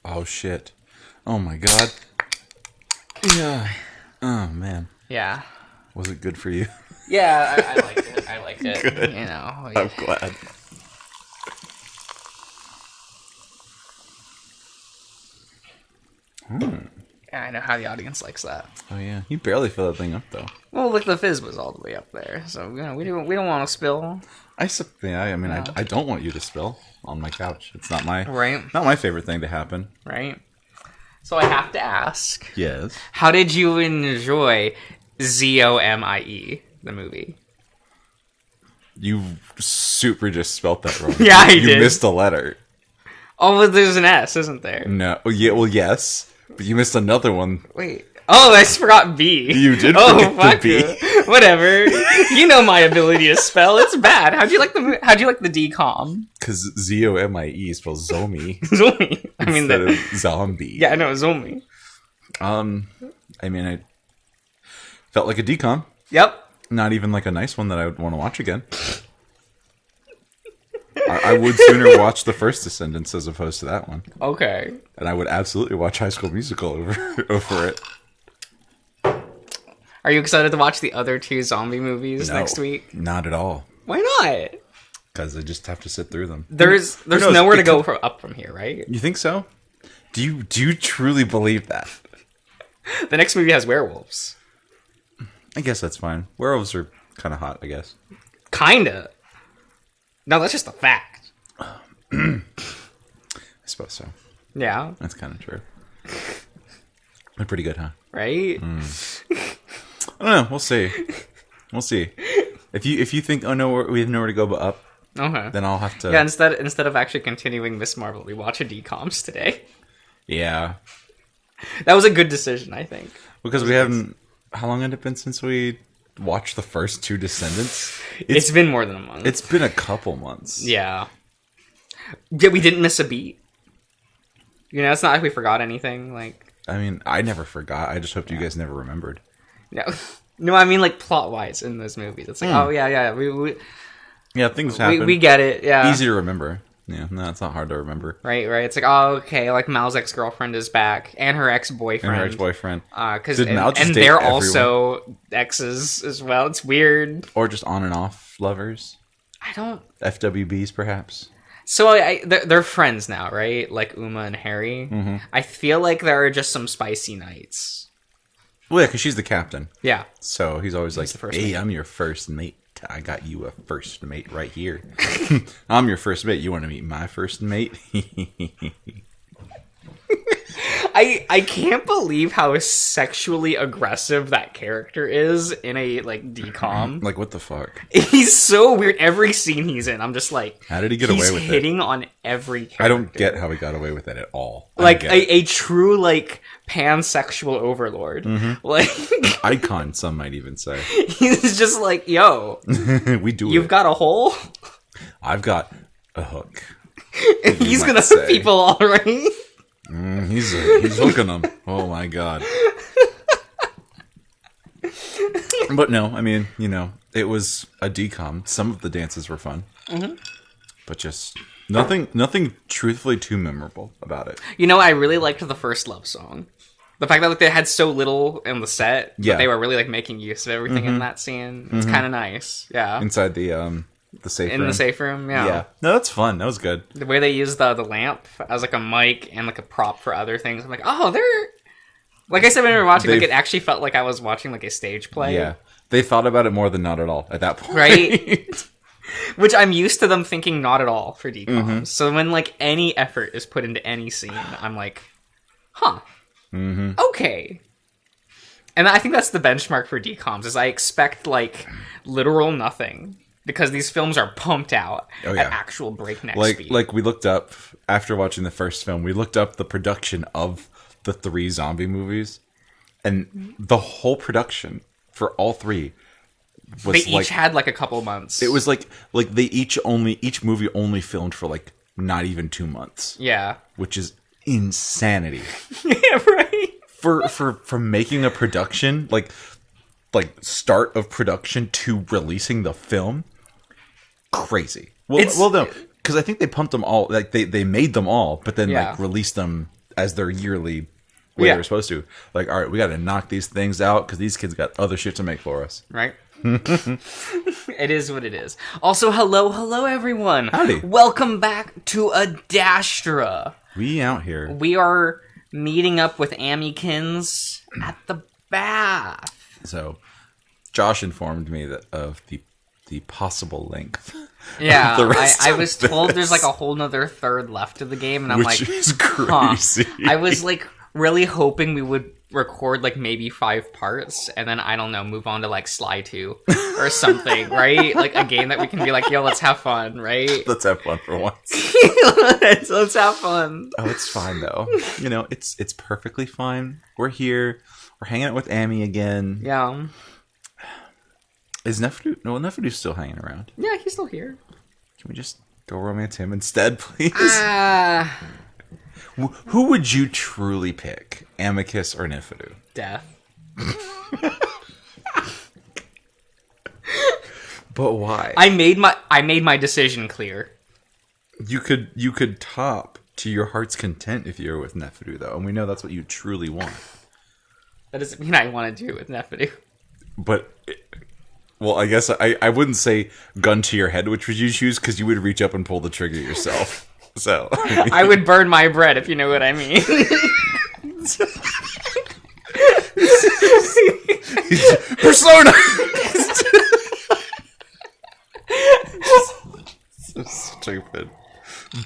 Oh, shit. Oh, my God. Yeah. Oh, man. Yeah. Was it good for you? Yeah, I liked it. I liked it. Good. You know. I'm glad. Yeah, I know how the audience likes that. Oh, yeah. You barely fill that thing up, though. Well, look, the fizz was all the way up there, so you know we don't want to spill. I don't want you to spill on my couch. It's not my favorite thing to happen. Right. So I have to ask. Yes. How did you enjoy Zomie, the movie? You super just spelt that wrong. Yeah, I You did. missed a letter. Oh, but there's an S, isn't there? No. Yeah. Well, yes, but you missed another one. Wait. Oh, I just forgot B. You did Oh, forget fuck the B. it. Whatever. You know my ability to spell. It's bad. How'd you like the decom? Because Zomie spells zombie Zombie. I mean, instead of zombie. yeah, I know, zombie. I mean, I felt like a decom. Yep. Not even like a nice one that I would want to watch again. I would sooner watch the first Descendants as opposed to that one. Okay. And I would absolutely watch High School Musical over it. Are you excited to watch the other two zombie movies No, next week? Not at all. Why not? Because I just have to sit through them. There's knows? nowhere to go up from here, right? You think so? Do you truly believe that? The next movie has werewolves. I guess that's fine. Werewolves are kind of hot, I guess. Kinda. No, that's just a fact. I suppose so. Yeah. That's kind of true. They're pretty good, huh? Right? I don't know. We'll see. We'll see. If you think, oh no, we have nowhere to go but up, Okay. then I'll have to. Yeah, instead of actually continuing Miss Marvel, we watch a decoms today. Yeah. That was a good decision, I think. Because we haven't. How long had it been since we watched the first two Descendants? It's been more than a month. It's been a couple months. Yeah. Yeah, we didn't miss a beat. You know, it's not like we forgot anything. Like, I mean, I never forgot. I just hoped you guys never remembered. no, I mean like plot wise in those movies. It's like, oh yeah, Yeah, things happen. we get it. Yeah, Easy to remember. Yeah, no, it's not hard to remember. right. It's like, oh, okay, like Mal's ex-girlfriend is back, and her ex-boyfriend, And her ex-boyfriend. Because Did Mal just date they're everyone? also exes as well. It's weird. Or just on and off lovers. I don't. FWBs, perhaps. So they're friends now, right? Like Uma and Harry. Mm-hmm. I feel like there are just some spicy nights. Well, yeah, because she's the captain. Yeah. So he's always like, the first hey, mate. I'm your first mate. I got you a first mate right here. I'm your first mate. You want to meet my first mate? I can't believe how sexually aggressive that character is in a like decom. Like, what the fuck? He's so weird. Every scene he's in, I'm just like, How did he get away with it? He's hitting on every character. I don't get how he got away with it at all. I like don't get it. a true like pansexual overlord. Mm-hmm. Like Icon, some might even say. he's just like, yo, We do you've it. got a hole. I've got a hook. He's might gonna say. hook people already. He's hooking them. Oh my god. But no, I mean, you know, it was a decom. Some of the dances were fun, but just nothing truthfully too memorable about it. You know, I really liked the first love song. The fact that like they had so little in the set, Yeah. but they were really like making use of everything in that scene. It's kind of nice. Yeah. Inside the safe In room. the safe room, Yeah. No, that's fun. That was good. The way they use the lamp as like a mic and like a prop for other things, I'm like, oh, they're like I said when we were watching, like it actually felt like I was watching like a stage play. Yeah. They thought about it more than not at all at that point. Right? Which I'm used to them thinking not at all for decoms. So when like any effort is put into any scene, I'm like, huh. Okay. And I think that's the benchmark for decoms is I expect like literal nothing. Because these films are pumped out at actual breakneck speed. Like we looked up after watching the first film, we looked up the production of the 3 zombie movies, and the whole production for all 3 was they each had like a couple months. It was like they each movie only filmed for like not even 2 months. Yeah. Which is insanity. Yeah, right. For making a production like start of production to releasing the film. Crazy. Well, no, because I think they pumped them all. Like they made them all, but then like released them as their yearly way they're supposed to. Like, all right, we got to knock these things out because these kids got other shit to make for us. Right? It is what it is. Also, hello everyone. Howdy. Welcome back to Adastra. We out here. We are meeting up with Amykins at the bath. So, Josh informed me of the possible length. Yeah, of the rest I of was told this. there's like a whole nother third left of the game, and I'm Which like, is crazy. Huh. I was like really hoping we would record like maybe 5 parts, and then I don't know, move on to like Sly 2 or something, right? Like a game that we can be like, yo, let's have fun, right? Let's have fun for once. let's have fun. Oh, it's fine though. You know, it's perfectly fine. We're here. We're hanging out with Amy again. Yeah. Is Neferu? No, Neferu's still hanging around. Yeah, he's still here. Can we just go romance him instead, please? Who would you truly pick, Amicus or Neferu? Death. But why? I made my decision clear. You could top to your heart's content if you were with Neferu, though, and we know that's what you truly want. That doesn't mean I want to do it with Neferu. But, well, I guess I wouldn't say gun to your head, which would you choose, because you would reach up and pull the trigger yourself. So I would burn my bread, if you know what I mean. Persona. So stupid.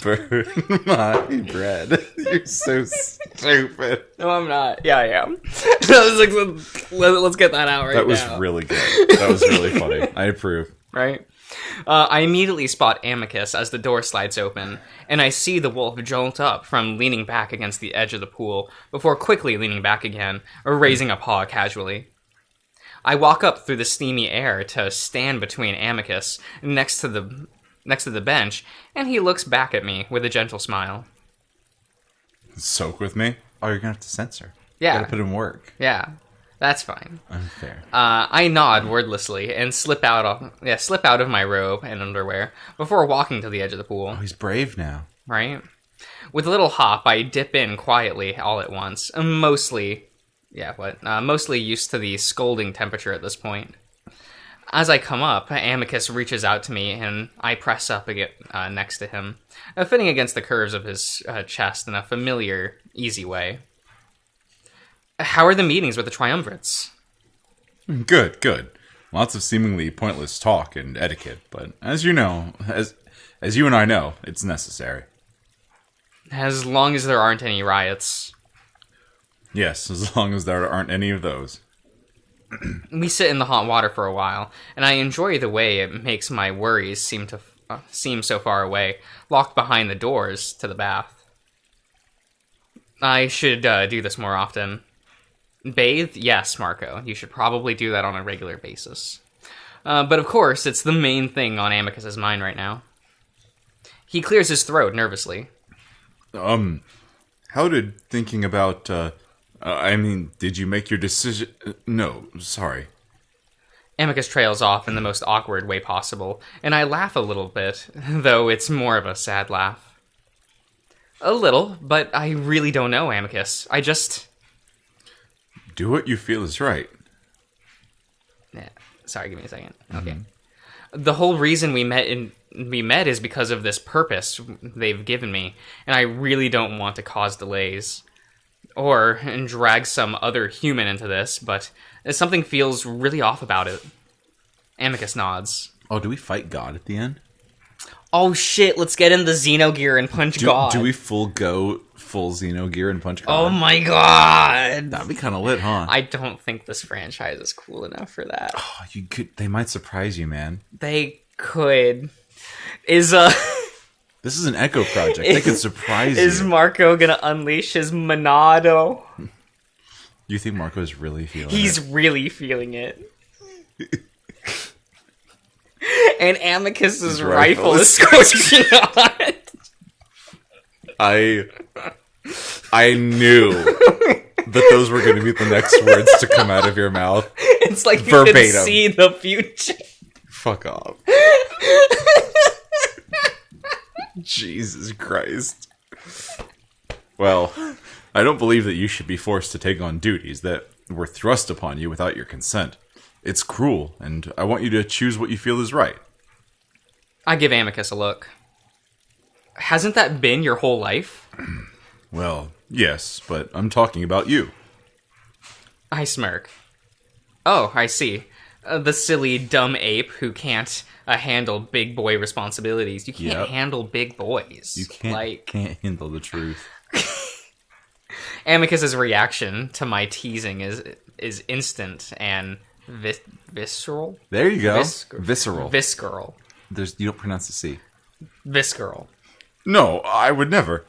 Burn my bread. You're so stupid. No, I'm not. Yeah, I am. I was like, let's get that out right now. That was really good. That was really funny. I approve. Right? I immediately spot Amicus as the door slides open, and I see the wolf jolt up from leaning back against the edge of the pool, before quickly leaning back again, or raising a paw casually. I walk up through the steamy air to stand between Amicus next to the bench, and he looks back at me with a gentle smile. Soak with me? Oh, you're gonna have to censor. Yeah. Gotta put in work. Yeah, that's fine. Unfair. I nod wordlessly and slip out of my robe and underwear before walking to the edge of the pool. Oh, he's brave now. Right? With a little hop, I dip in quietly all at once, mostly used to the scalding temperature at this point. As I come up, Amicus reaches out to me, and I press up again next to him, fitting against the curves of his chest in a familiar, easy way. How are the meetings with the triumvirates? Good. Lots of seemingly pointless talk and etiquette, but as you know, as you and I know, it's necessary. As long as there aren't any riots. Yes, as long as there aren't any of those. We sit in the hot water for a while, and I enjoy the way it makes my worries seem so far away, locked behind the doors to the bath. I should do this more often. Bathe? Yes, Marco. You should probably do that on a regular basis. But of course, it's the main thing on Amicus's mind right now. He clears his throat nervously. How did thinking about, did you make your decision? No, sorry. Amicus trails off in the most awkward way possible, and I laugh a little bit, though it's more of a sad laugh. A little, but I really don't know, Amicus. I just... Do what you feel is right. Yeah. Sorry, give me a second. Okay. The whole reason we met is because of this purpose they've given me, and I really don't want to cause delays. Or drag some other human into this, but something feels really off about it. Amicus nods. Oh, do we fight God at the end? Oh shit, let's get in the Xenogear and punch God. Do we full Xenogear and punch God? Oh my god! That'd be kind of lit, huh? I don't think this franchise is cool enough for that. Oh, they might surprise you, man. They could. This is an Echo project. They could surprise you. Is Marco gonna unleash his Monado? You think Marco's really feeling it? He's really feeling it. And Amicus's rifle is scorching on. I knew that those were going to be the next words to come out of your mouth. It's like you verbatim. can see the future. Fuck off. Jesus Christ. Well, I don't believe that you should be forced to take on duties that were thrust upon you without your consent. It's cruel, and I want you to choose what you feel is right. I give Amicus a look. Hasn't that been your whole life? Well, yes, but I'm talking about you. I smirk. Oh, I see. The silly, dumb ape who can't handle big boy responsibilities. You can't handle big boys. You can't handle the truth. Amicus's reaction to my teasing is instant and visceral. There you go. Visceral. Visceral. You don't pronounce the C. Visceral. No, I would never.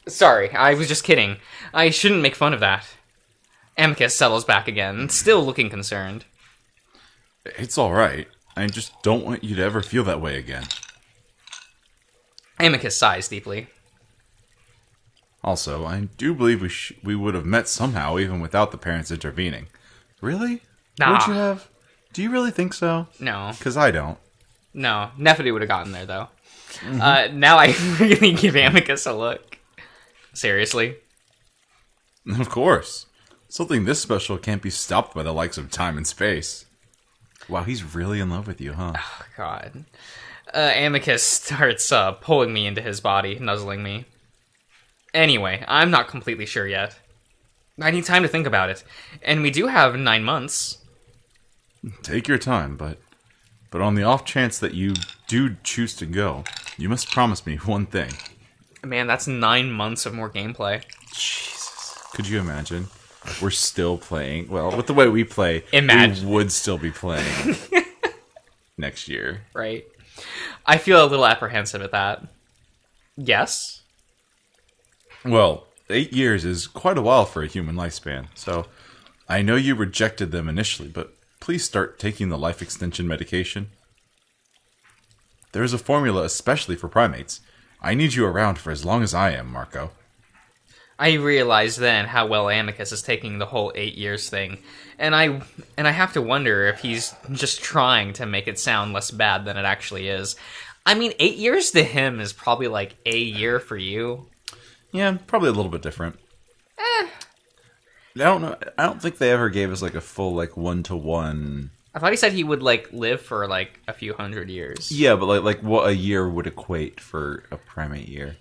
Sorry, I was just kidding. I shouldn't make fun of that. Amicus settles back again, still looking concerned. It's all right. I just don't want you to ever feel that way again. Amicus sighs deeply. Also, I do believe we would have met somehow, even without the parents intervening. Really? Nah. Would you have? Do you really think so? No. Because I don't. No. Nephity would have gotten there, though. Now I really give Amicus a look. Seriously? Of course. Something this special can't be stopped by the likes of time and space. Wow, he's really in love with you, huh? Oh, God. Amicus starts pulling me into his body, nuzzling me. Anyway, I'm not completely sure yet. I need time to think about it. And we do have 9 months. Take your time, but on the off chance that you do choose to go, you must promise me one thing. Man, that's 9 months of more gameplay. Jesus. Could you imagine? We're still playing. Well, with the way we play, Imagine. we would still be playing next year. Right. I feel a little apprehensive at that. Yes? Well, 8 years is quite a while for a human lifespan, so I know you rejected them initially, but please start taking the life extension medication. There is a formula especially for primates. I need you around for as long as I am, Marco. I realize then how well Amicus is taking the whole 8 years thing, and I have to wonder if he's just trying to make it sound less bad than it actually is. I mean, 8 years to him is probably like a year for you. Yeah, probably a little bit different. I don't know. I don't think they ever gave us like a full like 1-to-1. I thought he said he would like live for like a few hundred years. Yeah, but like what a year would equate for a primate year.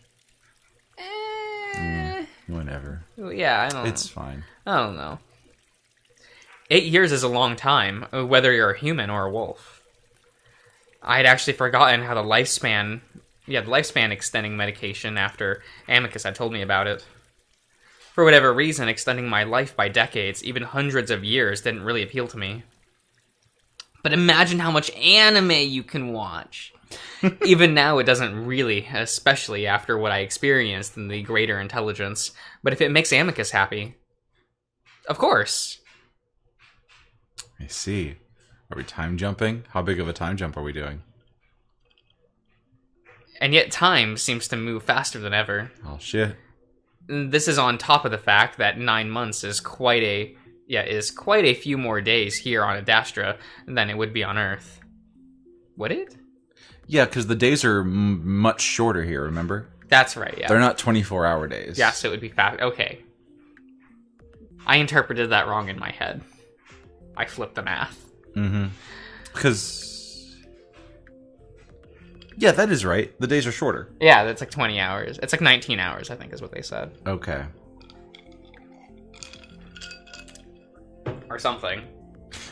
Whatever. Yeah, I don't know. It's fine. I don't know. 8 years is a long time, whether you're a human or a wolf. I had actually forgotten how the lifespan extending medication after Amicus had told me about it. For whatever reason, extending my life by decades, even hundreds of years, didn't really appeal to me. But imagine how much anime you can watch. Even now, it doesn't really, especially after what I experienced in the greater intelligence. But if it makes Amicus happy, of course. I see. Are we time jumping? How big of a time jump are we doing? And yet time seems to move faster than ever. Oh, shit. This is on top of the fact that 9 months is quite a few more days here on Adastra than it would be on Earth. Would it? Yeah, because the days are much shorter here, remember? That's right, yeah. They're not 24-hour days. Yeah, so it would be fast. Okay. I interpreted that wrong in my head. I flipped the math. Mm-hmm. Because... yeah, that is right. The days are shorter. Yeah, that's like 20 hours. It's like 19 hours, I think is what they said. Okay. Or something.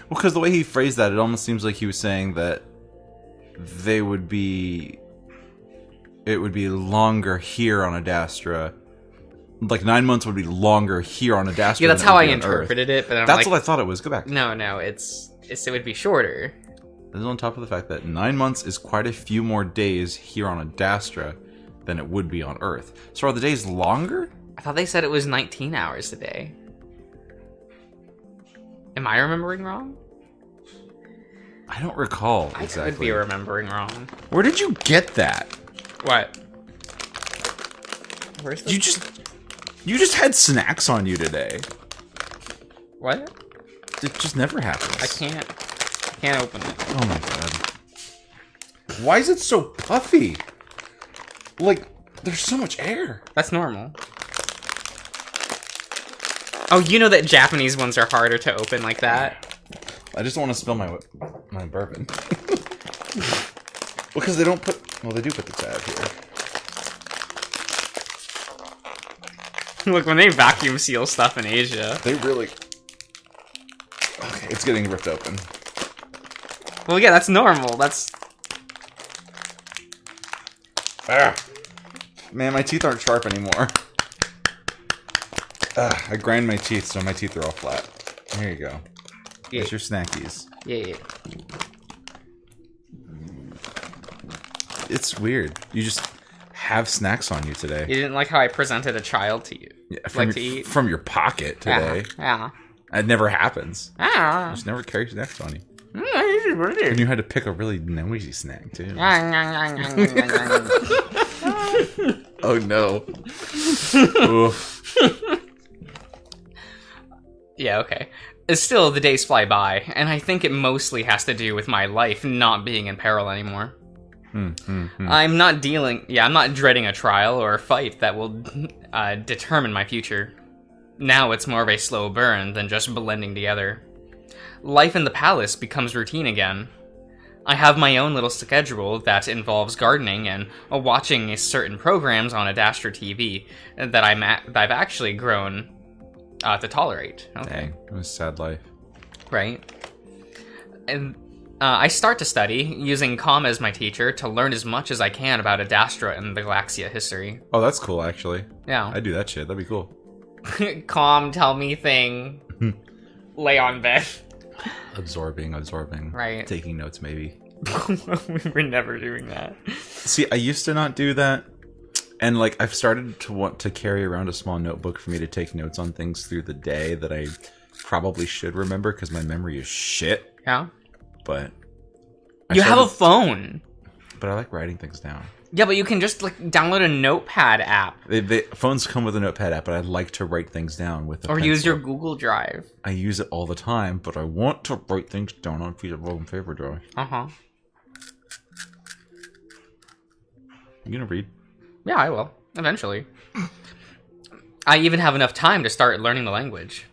Well, because the way he phrased that, it almost seems like he was saying that it would be longer here on Adastra. Like 9 months would be longer here on Adastra. Yeah, that's how I interpreted it. But that's what I thought it was. Go back. No, it would be shorter. This is on top of the fact that 9 months is quite a few more days here on Adastra than it would be on Earth. So are the days longer? I thought they said it was 19 hours a day. Am I remembering wrong? I don't recall exactly. I could be remembering wrong. Where did you get that? What? Where's the... You just had snacks on you today. What? It just never happens. I can't open it. Oh my god. Why is it so puffy? Like, There's so much air. That's normal. Oh, you know that Japanese ones are harder to open like that? I just don't want to spill my bourbon. Because they don't put... Well, they do put the tab here. Look, when they vacuum seal stuff in Asia... They really... Okay, it's getting ripped open. Well, yeah, that's normal. That's... Ah. Man, my teeth aren't sharp anymore. I grind my teeth, so my teeth are all flat. There you go. Yeah. There's your snackies. Yeah. It's weird. You just have snacks on you today. You didn't like how I presented a child to you? Yeah, to eat? From your pocket today. Yeah. It never happens. Yeah. You just never carry snacks on you. Yeah. And you had to pick a really noisy snack, too. Oh, no. Oof. Yeah, okay. Still, the days fly by, and I think it mostly has to do with my life not being in peril anymore. I'm not dreading a trial or a fight that will determine my future. Now it's more of a slow burn than just blending together. Life in the palace becomes routine again. I have my own little schedule that involves gardening and watching certain programs on Adastra TV that I've actually grown to tolerate. Okay. Dang, it was a sad life. Right. And I start to study, using Com as my teacher, to learn as much as I can about Adastra and the Galaxia history. Oh, that's cool, actually. Yeah. I'd do that shit. That'd be cool. Com, tell me thing. Lay on bed. Absorbing. Right. Taking notes, maybe. We were never doing that. See, I used to not do that. And, like, I've started to want to carry around a small notebook for me to take notes on things through the day that I probably should remember because my memory is shit. Yeah? But... You have a phone! But I like writing things down. Yeah, but you can just, like, download a notepad app. Phones come with a notepad app, but I'd like to write things down with a Or pencil. use your Google Drive. I use it all the time, but I want to write things down on a piece of roll and paper drive. Uh-huh. You gonna read? Yeah, I will. Eventually. I even have enough time to start learning the language.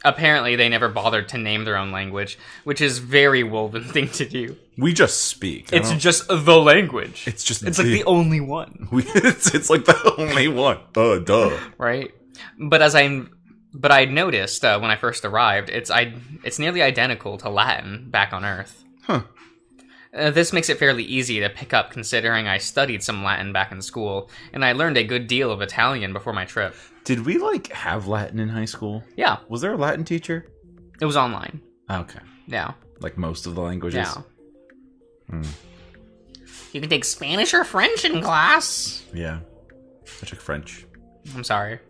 Apparently, they never bothered to name their own language, which is very Woven thing to do. We just speak. It's just the language. It's like the only one. It's like the only one. Duh. Right? But I noticed when I first arrived, it's nearly identical to Latin back on Earth. Huh. This makes it fairly easy to pick up considering I studied some Latin back in school, and I learned a good deal of Italian before my trip. Did we, like, have Latin in high school? Yeah. Was there a Latin teacher? It was online. Okay. Yeah. Like most of the languages? Yeah. You can take Spanish or French in class. Yeah. I took French. I'm sorry.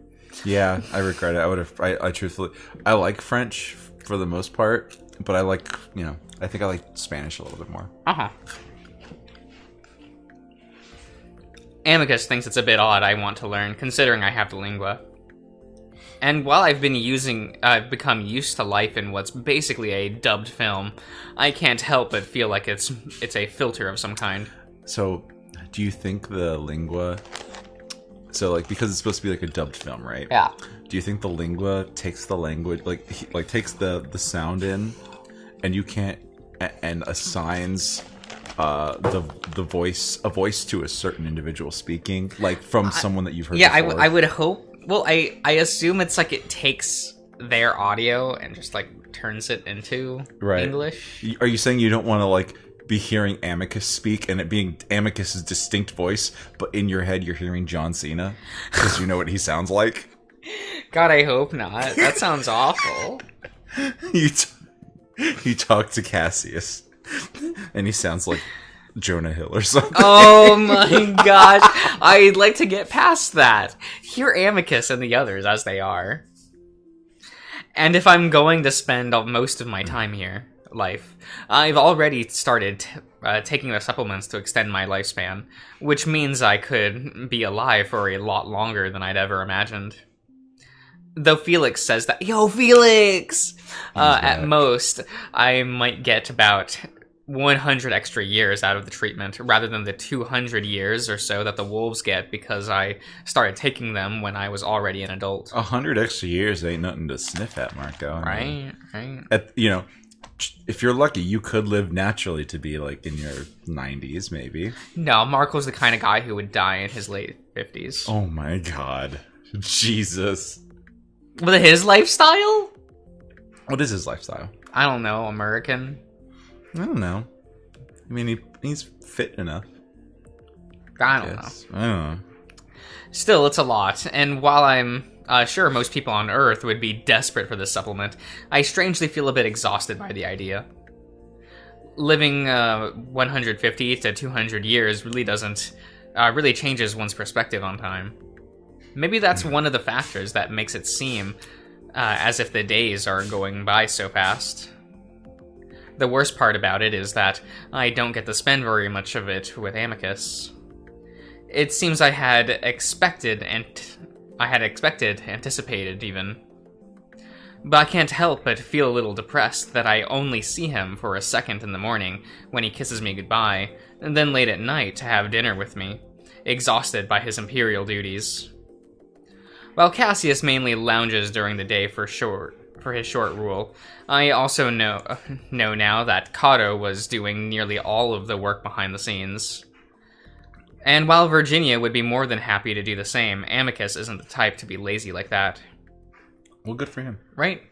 Yeah, I regret it. I truthfully... I like French for the most part, but I like, I think I like Spanish a little bit more. Uh-huh. Amicus thinks it's a bit odd I want to learn, considering I have the lingua. And while I've become used to life in what's basically a dubbed film, I can't help but feel like it's a filter of some kind. So, do you think the lingua... So, like, because it's supposed to be like a dubbed film, right? Yeah. Do you think the lingua takes the language, like takes the sound in, and you can't... and assigns a voice to a certain individual speaking, like from someone that you've heard before? I would hope. Well, I assume it's like it takes their audio and just like turns it into English. Are you saying you don't want to like be hearing Amicus speak and it being Amicus's distinct voice, but in your head you're hearing John Cena because you know what he sounds like? God, I hope not. That sounds awful. You talk to Cassius, and he sounds like Jonah Hill or something. Oh my gosh. I'd like to get past that. Hear Amicus and the others as they are. And if I'm going to spend most of my time here, I've already started taking the supplements to extend my lifespan, which means I could be alive for a lot longer than I'd ever imagined. Though Felix says that, yo, Felix! At most, I might get about 100 extra years out of the treatment rather than the 200 years or so that the wolves get because I started taking them when I was already an adult. 100 extra years ain't nothing to sniff at, Marco. I mean, Right. if you're lucky, you could live naturally to be like in your 90s, maybe. No, Marco's the kind of guy who would die in his late 50s. Oh my god. Jesus. With his lifestyle? What is his lifestyle? I don't know, American. I don't know. I mean, he's fit enough. I don't know. I don't know. Still, it's a lot, and while I'm sure most people on Earth would be desperate for this supplement, I strangely feel a bit exhausted by the idea. Living 150 to 200 years really doesn't really changes one's perspective on time. Maybe that's one of the factors that makes it seem as if the days are going by so fast. The worst part about it is that I don't get to spend very much of it with Amicus. It seems I had anticipated even. But I can't help but feel a little depressed that I only see him for a second in the morning when he kisses me goodbye, and then late at night to have dinner with me, exhausted by his imperial duties. While Cassius mainly lounges during the day for his short rule, I also know now that Cato was doing nearly all of the work behind the scenes. And while Virginia would be more than happy to do the same, Amicus isn't the type to be lazy like that. Well, good for him. Right?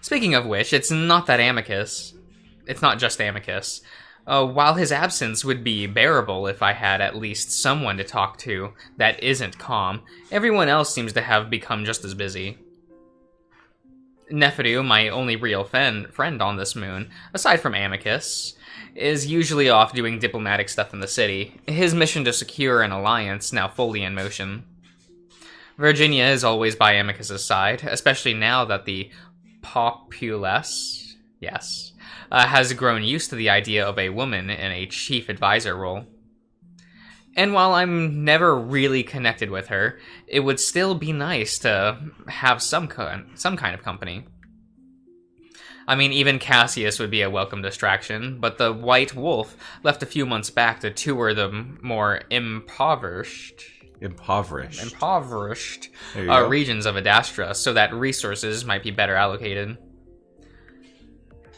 Speaking of which, it's not just Amicus. While his absence would be bearable if I had at least someone to talk to that isn't calm, everyone else seems to have become just as busy. Neferu, my only real friend on this moon, aside from Amicus, is usually off doing diplomatic stuff in the city, his mission to secure an alliance now fully in motion. Virginia is always by Amicus's side, especially now that the populace, has grown used to the idea of a woman in a chief advisor role. And while I'm never really connected with her, it would still be nice to have some kind of company. I mean, even Cassius would be a welcome distraction, but the White Wolf left a few months back to tour the more impoverished regions of Adastra so that resources might be better allocated.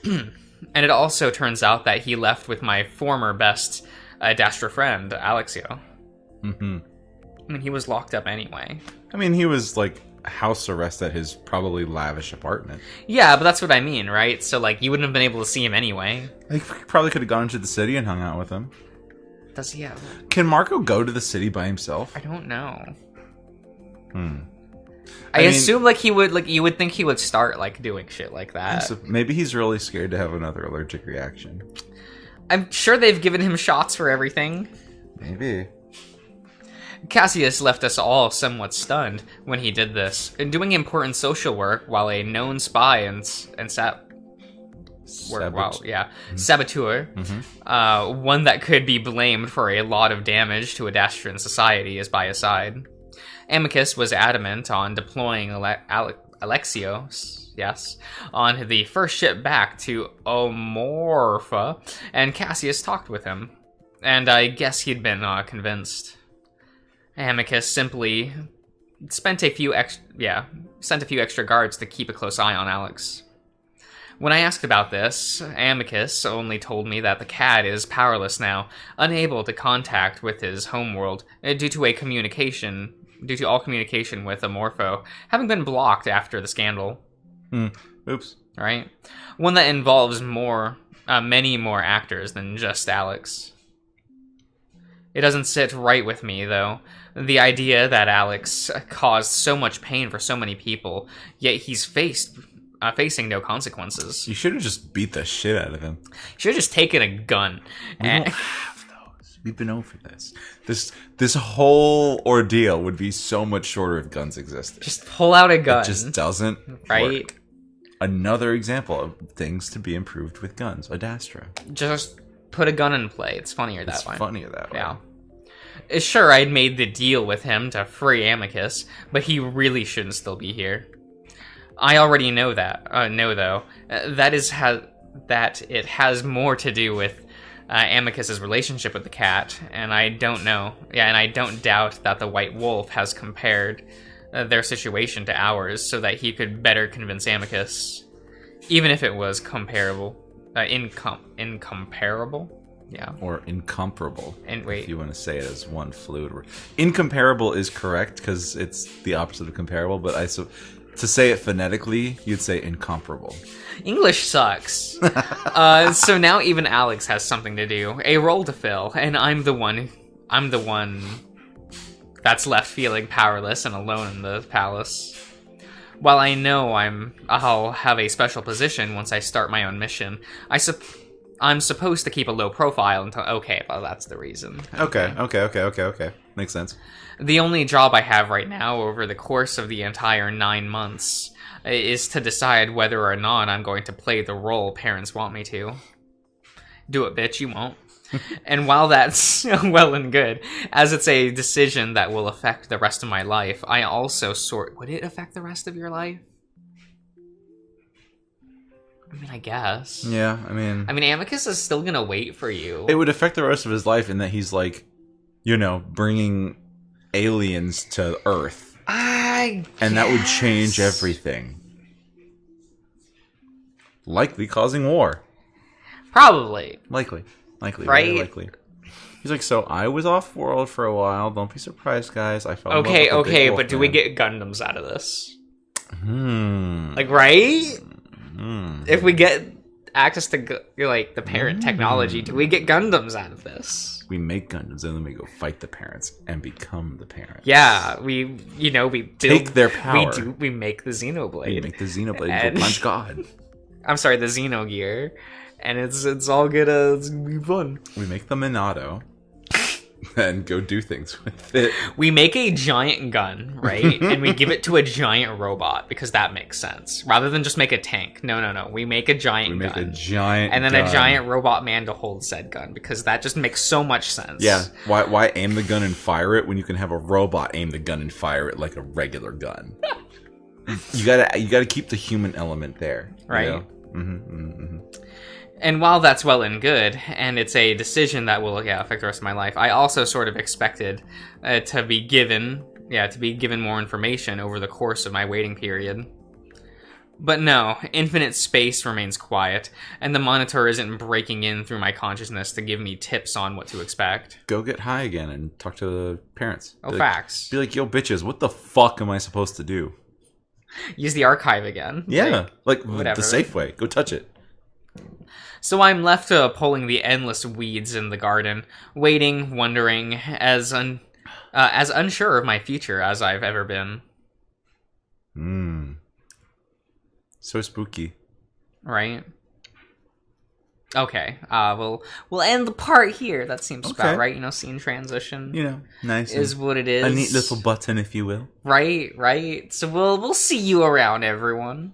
And it also turns out that he left with my former best Adastra friend, Alexio. Mm-hmm. I mean, he was locked up anyway. I mean, he was, like, house arrest at his probably lavish apartment. Yeah, but that's what I mean, right? So, like, you wouldn't have been able to see him anyway. He probably could have gone into the city and hung out with him. Does he have... Can Marco go to the city by himself? I don't know. I mean, assume, like, he would, like, you would think he would start, like, doing shit like that. So maybe he's really scared to have another allergic reaction. I'm sure they've given him shots for everything. Maybe. Cassius left us all somewhat stunned when he did this, and doing important social work while a known spy and saboteur, one that could be blamed for a lot of damage to Adastran society, is by his side. Amicus was adamant on deploying Alexio, on the first ship back to Omorpha, and Cassius talked with him, and I guess he'd been convinced. Amicus simply sent a few extra guards to keep a close eye on Alex. When I asked about this, Amicus only told me that the CAD is powerless now, unable to contact with his homeworld due to all communication with Amorpho having been blocked after the scandal. Oops. Right? One that involves many more actors than just Alex. It doesn't sit right with me, though. The idea that Alex caused so much pain for so many people, yet he's facing no consequences. You should have just beat the shit out of him. You should have just taken a gun. We don't have those. We've been over this. This whole ordeal would be so much shorter if guns existed. Just pull out a gun. It just doesn't work. Another example of things to be improved with guns. Adastra. Just put a gun in play. It's funnier that way. It's funnier that way. Yeah. Sure, I'd made the deal with him to free Amicus, but he really shouldn't still be here. I already know that. That it has more to do with Amicus's relationship with the cat, and I don't know. Yeah, and I don't doubt that the White Wolf has compared their situation to ours so that he could better convince Amicus, even if it was comparable. Incomparable? Yeah. Or incomparable. And wait. If you want to say it as one fluid word. Incomparable is correct because it's the opposite of comparable, but to say it phonetically, you'd say incomparable. English sucks. So now even Alex has something to do, a role to fill, and I'm the one that's left feeling powerless and alone in the palace. While I know I'll have a special position once I start my own mission, I'm supposed to keep a low profile until... Okay, well, that's the reason. Okay. Makes sense. The only job I have right now over the course of the entire 9 months is to decide whether or not I'm going to play the role parents want me to. Do it, bitch, you won't. And while that's well and good, as it's a decision that will affect the rest of my life, I also Would it affect the rest of your life? I mean, I guess. Yeah, I mean, Amicus is still gonna wait for you. It would affect the rest of his life in that he's like, bringing aliens to Earth. And that would change everything. Likely causing war. Probably. Likely. Right? Very likely. He's like, so I was off world for a while. Don't be surprised, guys. I fell in love with a big wolf but do we get Gundams out of this? Like, right? If we get access to the parent technology, do we get Gundams out of this? We make Gundams and then we go fight the parents and become the parents. Yeah, we build, take their power. We make the Xenoblade. We make the Xenoblade and go punch God. I'm sorry, the Xenogear, and it's all good. It's gonna be fun. We make the Minato and go do things with it. We make a giant gun, right? And we give it to a giant robot because that makes sense. Rather than just make a tank. No. We make a giant gun. A giant and then gun. a giant robot man to hold said gun because that just makes so much sense. Yeah. Why aim the gun and fire it when you can have a robot aim the gun and fire it like a regular gun? You gotta keep the human element there, right? And while that's well and good, and it's a decision that will affect the rest of my life, I also sort of expected to be given more information over the course of my waiting period. But no, infinite space remains quiet, and the monitor isn't breaking in through my consciousness to give me tips on what to expect. Go get high again and talk to the parents. Facts. Be like, yo, bitches, what the fuck am I supposed to do? Use the archive again. Yeah, whatever. The safe way. Go touch it. So I'm left pulling the endless weeds in the garden, waiting, wondering, as unsure of my future as I've ever been. So spooky. Right? Okay, we'll end the part here. That seems about right. Scene transition. Nice. Is what it is. A neat little button, if you will. Right. So we'll see you around, everyone.